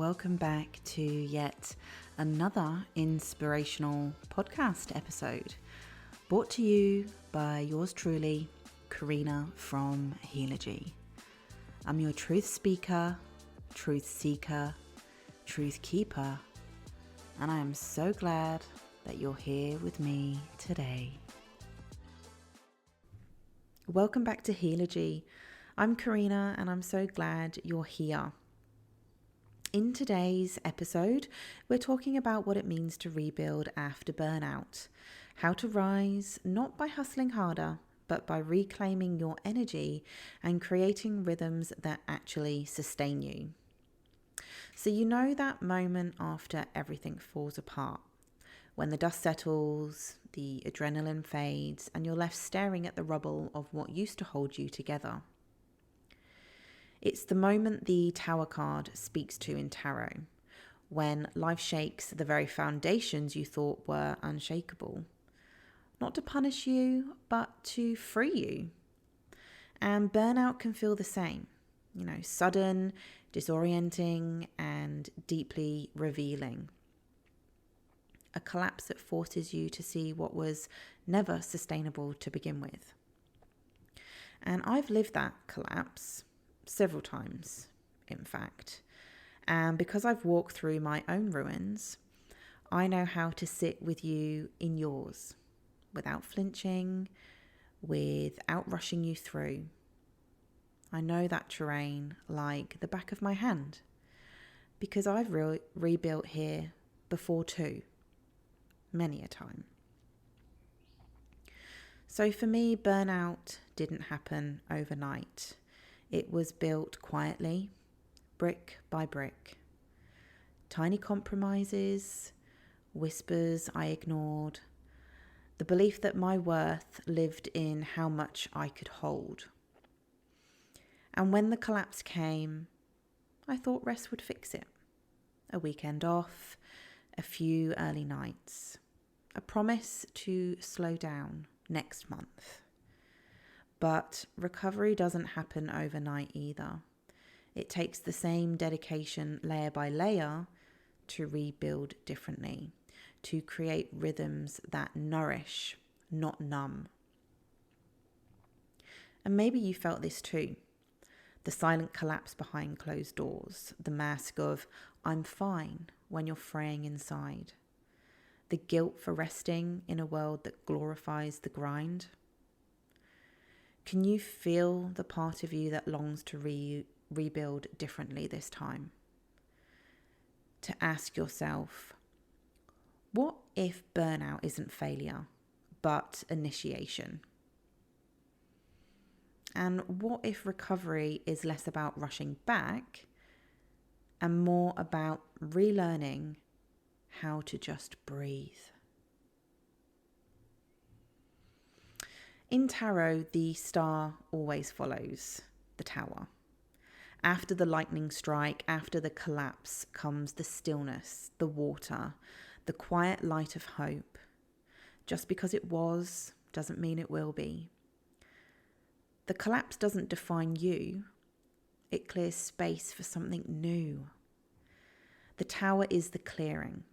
welcome back to yet another inspirational podcast episode brought to you by yours truly, Carina from Healergy. I'm your truth speaker, truth seeker, truth keeper, and I am so glad that you're here with me today. Welcome back to Healergy. I'm Carina and I'm so glad you're here. In today's episode, we're talking about what it means to rebuild after burnout, how to rise not by hustling harder, but by reclaiming your energy and creating rhythms that actually sustain you. So you know that moment after everything falls apart, when the dust settles, the adrenaline fades, and you're left staring at the rubble of what used to hold you together. It's the moment the Tower card speaks to in tarot, when life shakes the very foundations you thought were unshakable. Not to punish you, but to free you. And burnout can feel the same, sudden, disorienting, and deeply revealing. A collapse that forces you to see what was never sustainable to begin with. And I've lived that collapse several times, in fact. And because I've walked through my own ruins, I know how to sit with you in yours without flinching, without rushing you through. I know that terrain like the back of my hand because I've rebuilt here before too, many a time. So for me, burnout didn't happen overnight. It was built quietly, brick by brick. Tiny compromises, whispers I ignored, the belief that my worth lived in how much I could hold. And when the collapse came, I thought rest would fix it. A weekend off, a few early nights, a promise to slow down next month. But recovery doesn't happen overnight either. It takes the same dedication layer by layer to rebuild differently, to create rhythms that nourish, not numb. And maybe you felt this too. The silent collapse behind closed doors, the mask of I'm fine when you're fraying inside, the guilt for resting in a world that glorifies the grind. Can you feel the part of you that longs to rebuild differently this time? To ask yourself, what if burnout isn't failure, but initiation? And what if recovery is less about rushing back and more about relearning how to just breathe? In tarot, the star always follows the tower. After the lightning strike, after the collapse, comes the stillness, the water, the quiet light of hope. Just because it was doesn't mean it will be. The collapse doesn't define you. It clears space for something new. The tower is the clearing.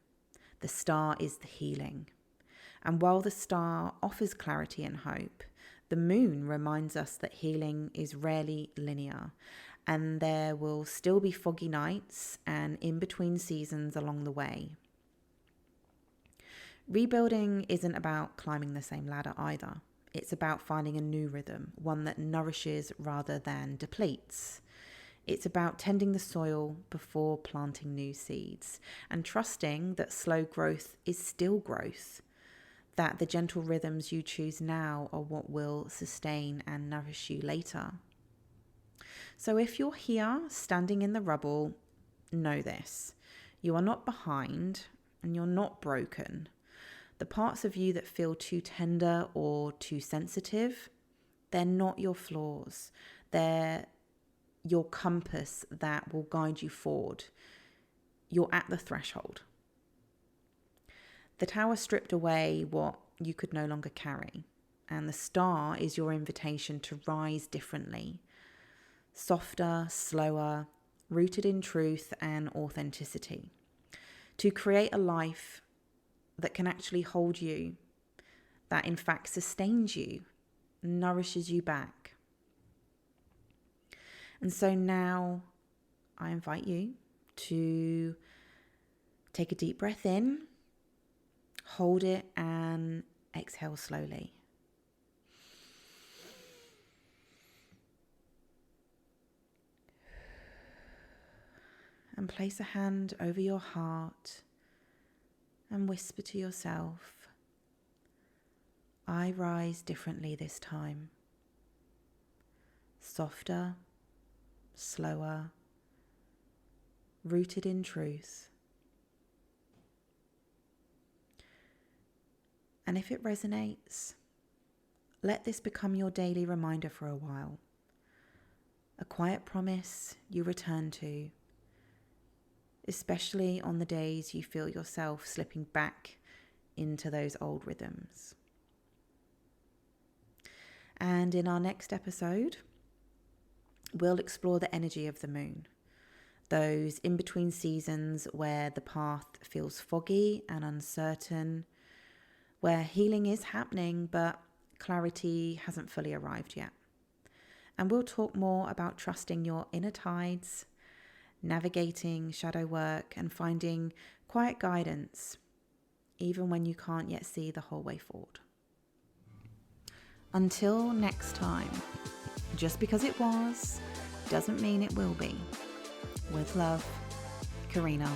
The star is the healing. And while the star offers clarity and hope, the moon reminds us that healing is rarely linear, and there will still be foggy nights and in-between seasons along the way. Rebuilding isn't about climbing the same ladder either. It's about finding a new rhythm, one that nourishes rather than depletes. It's about tending the soil before planting new seeds and trusting that slow growth is still growth, that the gentle rhythms you choose now are what will sustain and nourish you later. So if you're here standing in the rubble, know this. You are not behind and you're not broken. The parts of you that feel too tender or too sensitive, they're not your flaws. They're your compass that will guide you forward. You're at the threshold. The tower stripped away what you could no longer carry, and the star is your invitation to rise differently, softer, slower, rooted in truth and authenticity, to create a life that can actually hold you, that in fact sustains you, nourishes you back. And so now I invite you to take a deep breath in, hold it, and exhale slowly. And place a hand over your heart and whisper to yourself, I rise differently this time. Softer, slower, rooted in truth. And if it resonates, let this become your daily reminder for a while. A quiet promise you return to, especially on the days you feel yourself slipping back into those old rhythms. And in our next episode, we'll explore the energy of the moon, those in-between seasons where the path feels foggy and uncertain, where healing is happening but clarity hasn't fully arrived yet. And we'll talk more about trusting your inner tides, navigating shadow work, and finding quiet guidance, even when you can't yet see the whole way forward. Until next time, just because it was, doesn't mean it will be. With love, Carina.